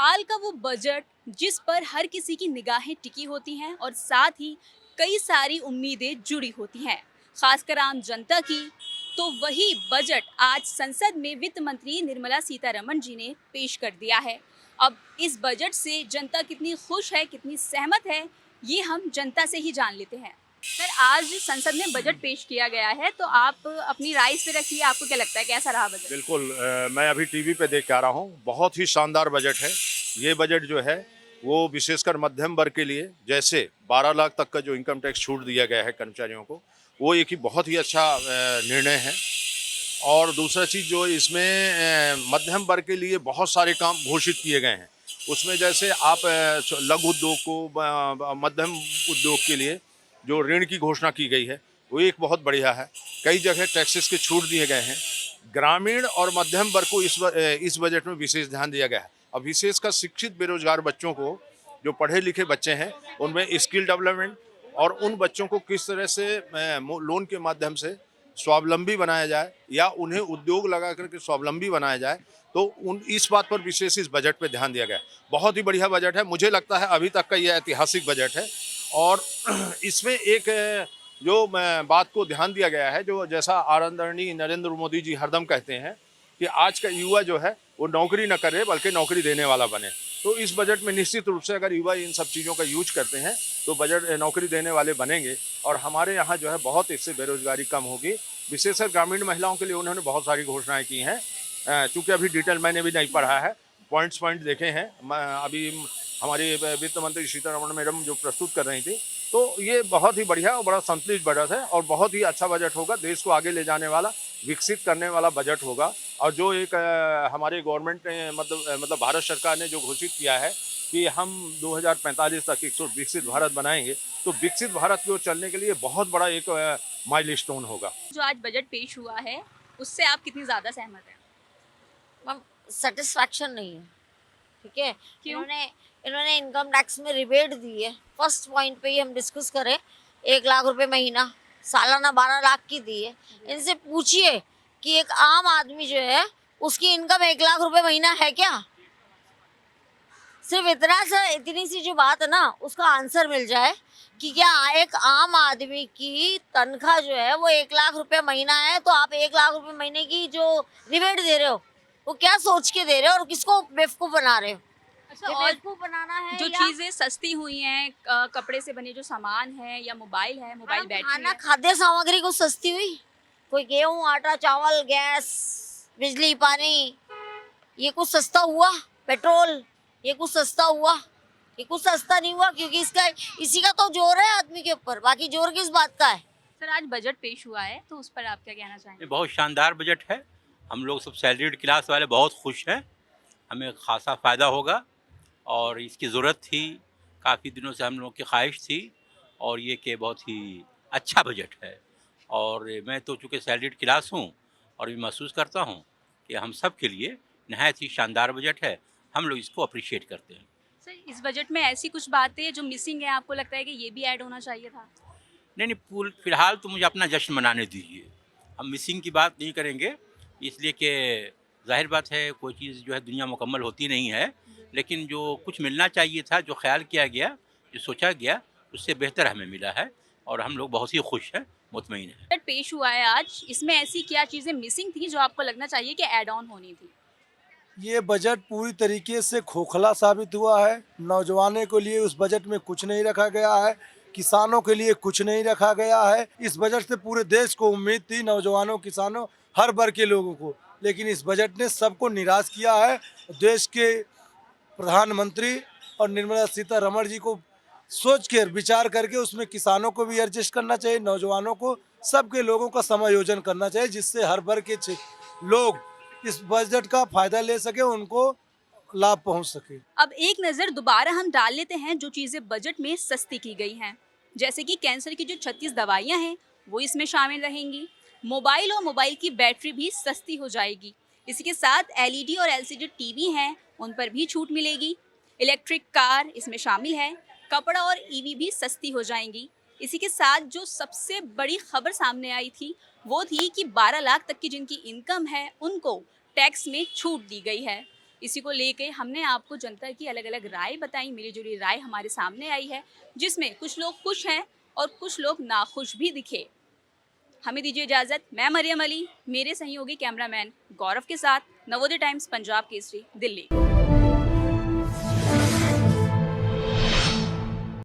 साल का वो बजट जिस पर हर किसी की निगाहें टिकी होती हैं और साथ ही कई सारी उम्मीदें जुड़ी होती हैं, खासकर आम जनता की। तो वही बजट आज संसद में वित्त मंत्री निर्मला सीतारमण जी ने पेश कर दिया है। अब इस बजट से जनता कितनी खुश है, कितनी सहमत है, ये हम जनता से ही जान लेते हैं। सर, आज संसद में बजट पेश किया गया है, तो आप अपनी राय इस पे रखिए, आपको क्या लगता है कैसा रहा बजट? बिल्कुल मैं अभी टीवी पे देख के आ रहा हूँ। बहुत ही शानदार बजट है। ये बजट जो है वो विशेषकर मध्यम वर्ग के लिए, जैसे 12 लाख तक का जो इनकम टैक्स छूट दिया गया है कर्मचारियों को, वो एक ही बहुत ही अच्छा निर्णय है। और दूसरा चीज़ जो इसमें मध्यम वर्ग के लिए बहुत सारे काम घोषित किए गए हैं। उसमें जैसे आप लघु उद्योग को, मध्यम उद्योग के लिए जो ऋण की घोषणा की गई है वो एक बहुत बढ़िया है। कई जगह टैक्सेस के छूट दिए गए हैं। ग्रामीण और मध्यम वर्ग को इस बजट में विशेष ध्यान दिया गया है। अब विशेषकर शिक्षित बेरोजगार बच्चों को, जो पढ़े लिखे बच्चे हैं, उनमें स्किल डेवलपमेंट और उन बच्चों को किस तरह से लोन के माध्यम से स्वावलंबी बनाया जाए या उन्हें उद्योग लगा करके स्वावलंबी बनाया जाए, तो उन इस बात पर विशेष इस बजट पे ध्यान दिया गया है। बहुत ही बढ़िया बजट है। मुझे लगता है अभी तक का यह ऐतिहासिक बजट है। और इसमें एक जो बात को ध्यान दिया गया है, जो जैसा आदरणीय नरेंद्र मोदी जी हरदम कहते हैं कि आज का युवा जो है वो नौकरी न करे बल्कि नौकरी देने वाला बने। तो इस बजट में निश्चित रूप से अगर युवा इन सब चीज़ों का यूज करते हैं तो बजट नौकरी देने वाले बनेंगे और हमारे यहाँ जो है बहुत इससे बेरोजगारी कम होगी। विशेषकर ग्रामीण महिलाओं के लिए उन्होंने बहुत सारी घोषणाएं की हैं। चूँकि अभी डिटेल मैंने भी नहीं पढ़ा है, पॉइंट देखे हैं। अभी हमारी वित्त मंत्री सीतारमण मैडम जो प्रस्तुत कर रही थी, तो ये बहुत ही बढ़िया और बड़ा संतुलित बजट है और बहुत ही अच्छा बजट होगा। देश को आगे ले जाने वाला, विकसित करने वाला बजट होगा। और जो एक हमारे गवर्नमेंट ने मतलब भारत सरकार ने जो घोषित किया है कि हम 2045 तक एक विकसित भारत बनाएंगे, तो विकसित भारत की ओर चलने के लिए बहुत बड़ा एक माइलस्टोन होगा। जो आज बजट पेश हुआ है, उससे आप कितनी ज़्यादा सहमत हैं? मैम, सेटिस्फैक्शन नहीं है। ठीक है, क्यों? इन्होंने इन्होंने इनकम टैक्स में रिबेट दी है। फर्स्ट पॉइंट पे ही हम डिस्कस करें, 1 लाख रुपए महीना, सालाना 12 लाख की दी है। इनसे पूछिए कि एक आम आदमी जो है उसकी इनकम 1 लाख रुपए महीना है क्या? सिर्फ इतनी सी जो बात है ना, उसका आंसर मिल जाए कि क्या एक आम आदमी की तनख्वाह जो है वो 1 लाख रुपए महीना है, तो आप 1 लाख रुपए महीने की जो रिबेट दे रहे हो वो क्या सोच के दे रहे हो और किसको बेवकूफ बना रहे हो? अच्छा, ये और बेवकूफ बनाना है जो या चीज़ें सस्ती हुई हैं, कपड़े से बने जो सामान है या मोबाइल है, मोबाइल बैटरी खाना है। खाद्य सामग्री को सस्ती हुई? कोई गेहूं, आटा, चावल, गैस, बिजली, पानी, ये कुछ सस्ता हुआ? पेट्रोल, ये कुछ सस्ता हुआ? ये कुछ सस्ता नहीं हुआ, क्योंकि इसी का तो जोर है आदमी के ऊपर। बाकी जोर किस बात का है? सर, आज बजट पेश हुआ है, तो उस पर आप क्या कहना चाहेंगे? ये बहुत शानदार बजट है। हम लोग सब सैलरीड क्लास वाले बहुत खुश हैं। हमें खासा फ़ायदा होगा और इसकी ज़रूरत थी। काफ़ी दिनों से हम लोग की ख्वाहिश थी और ये कि बहुत ही अच्छा बजट है। और मैं तो चूँकि सैलरीड क्लास हूँ और ये महसूस करता हूँ कि हम सब के लिए नहायत ही शानदार बजट है। हम लोग इसको अप्रिशिएट करते हैं। सर, इस बजट में ऐसी कुछ बातें जो मिसिंग है, आपको लगता है कि ये भी ऐड होना चाहिए था? नहीं, फ़िलहाल तो मुझे अपना जश्न मनाने दीजिए। हम मिसिंग की बात नहीं करेंगे, इसलिए कि ज़ाहिर बात है कोई चीज़ जो है दुनिया मुकम्मल होती नहीं है। लेकिन जो कुछ मिलना चाहिए था, जो ख़्याल किया गया, जो सोचा गया, उससे बेहतर हमें मिला है और हम लोग बहुत ही खुश हैं, मुतमईन हैं। बजट पेश हुआ है आज, इसमें ऐसी क्या चीज़ें मिसिंग थी जो आपको लगना चाहिए कि ऐड ऑन होनी थी? ये बजट पूरी तरीके से खोखला साबित हुआ है। नौजवानों के लिए उस बजट में कुछ नहीं रखा गया है, किसानों के लिए कुछ नहीं रखा गया है। इस बजट से पूरे देश को उम्मीद थी, नौजवानों, किसानों, हर वर्ग के लोगों को, लेकिन इस बजट ने सबको निराश किया है। देश के प्रधानमंत्री और निर्मला सीतारमण जी को सोच कर विचार करके उसमें किसानों को भी एडजस्ट करना चाहिए, नौजवानों को, सबके लोगों का समायोजन करना चाहिए, जिससे हर वर्ग के लोग इस बजट का फायदा ले सके, उनको लाभ पहुंच सके। अब एक नज़र दोबारा हम डाल लेते हैं जो चीज़ें बजट में सस्ती की गई हैं, जैसे कि कैंसर की जो 36 दवाइयाँ हैं वो इसमें शामिल रहेंगी। मोबाइल और मोबाइल की बैटरी भी सस्ती हो जाएगी। इसी के साथ एलईडी और एलसीडी टीवी हैं, उन पर भी छूट मिलेगी। इलेक्ट्रिक कार इसमें शामिल है। कपड़ा और ईवी भी सस्ती हो जाएंगी। इसी के साथ जो सबसे बड़ी खबर सामने आई थी वो थी कि 12 लाख तक की जिनकी इनकम है उनको टैक्स में छूट दी गई है। इसी को लेके हमने आपको जनता की अलग अलग राय बताई, मिली जुली राय हमारे सामने आई है, जिसमें कुछ लोग खुश हैं और कुछ लोग नाखुश भी दिखे। हमें दीजिए इजाजत। मैं मरियम अली, मेरे सहयोगी कैमरामैन गौरव के साथ, नवोदय टाइम्स, पंजाब केसरी, दिल्ली।